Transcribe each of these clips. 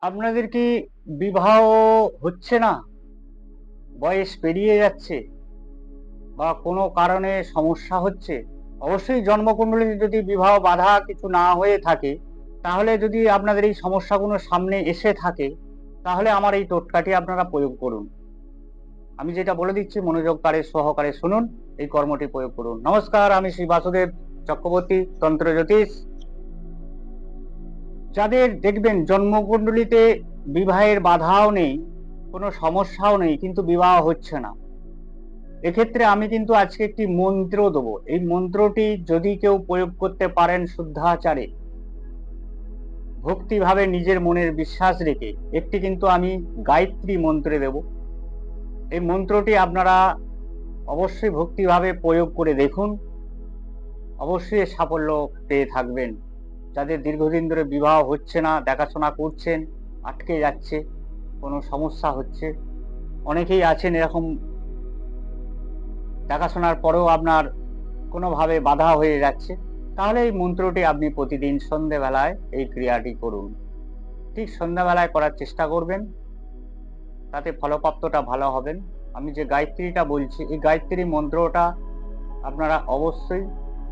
আপনাদের কি বিবাহ হচ্ছে না? বয়স পেরিয়ে যাচ্ছে বা কোনো কারণে সমস্যা হচ্ছে? অবশ্যই জন্মকুণ্ডলীতে যদি বিবাহ বাধা কিছু না হয়ে থাকে, তাহলে যদি আপনাদের এই সমস্যাগুলো সামনে এসে থাকে, তাহলে আমার এই টোটকাটি আপনারা প্রয়োগ করুন। আমি যেটা বলে দিচ্ছি মনোযোগকারে সহকারে শুনুন, এই কর্মটি প্রয়োগ করুন। নমস্কার, আমি শ্রী বাসুদেব চক্রবর্তী, তন্ত্র জ্যোতিষ। যাদের দেখবেন জন্মকুণ্ডলীতে বিবাহের বাধাও নেই, কোনো সমস্যাও নেই, কিন্তু বিবাহ হচ্ছে না, এক্ষেত্রে আমি কিন্তু আজকে একটি মন্ত্র দেবো। এই মন্ত্রটি যদি কেউ প্রয়োগ করতে পারেন শুদ্ধাচারে, ভক্তিভাবে নিজের মনের বিশ্বাস রেখে, একটি কিন্তু আমি গায়ত্রী মন্ত্রে দেব। এই মন্ত্রটি আপনারা অবশ্যই ভক্তিভাবে প্রয়োগ করে দেখুন, অবশ্যই এর সাফল্য পেয়ে থাকবেন। যাদের দীর্ঘদিন ধরে বিবাহ হচ্ছে না, দেখাশোনা করছেন, আটকে যাচ্ছে, কোনো সমস্যা হচ্ছে, অনেকেই আছেন এরকম, দেখাশোনার পরেও আপনার কোনোভাবে বাধা হয়ে যাচ্ছে, তাহলে এই মন্ত্রটি আপনি প্রতিদিন সন্ধ্যেবেলায় এই ক্রিয়াটি করুন। ঠিক সন্ধ্যাবেলায় করার চেষ্টা করবেন, তাতে ফলপ্রাপ্তটা ভালো হবেন। আমি যে গায়ত্রীটা বলছি, এই গায়ত্রী মন্ত্রটা আপনারা অবশ্যই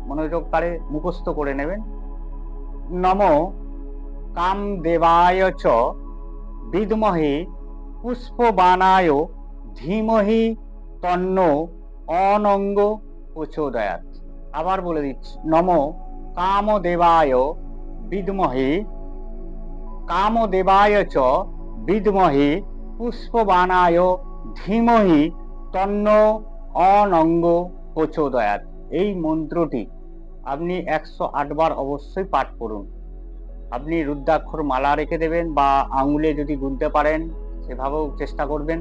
মনোযোগকারে মুখস্থ করে নেবেন। নমো কামদেবায় চ বিদ্মহে পুষ্পবানায় ধীমহি তন্নো অনঙ্গ প্রচোদয়াৎ। আবার বলে দিচ্ছি, নমো কামদেবায় বিদ্মহে কামদেবায় চ বিদ্মহে পুষ্পবানায় ধীমহি তন্নো অনঙ্গ প্রচোদয়াৎ। এই মন্ত্রটি আপনি 108 বার অবশ্যই পাঠ করুন। আপনি রুদ্রাক্ষর মালা রেখে দেবেন বা আঙুলে যদি গুনতে পারেন সেভাবেও চেষ্টা করবেন।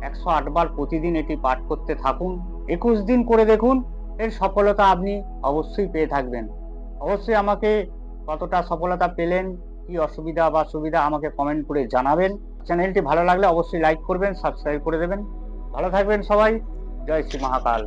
108 বার প্রতিদিন এটি পাঠ করতে থাকুন, 21 দিন করে দেখুন, এর সফলতা আপনি অবশ্যই পেয়ে থাকবেন। অবশ্যই আমাকে কতটা সফলতা পেলেন, কি অসুবিধা বা সুবিধা আমাকে কমেন্ট করে জানাবেন। চ্যানেলটি ভালো লাগলে অবশ্যই লাইক করবেন, সাবস্ক্রাইব করে দেবেন। ভালো থাকবেন সবাই। জয় শ্রী মহাকাল।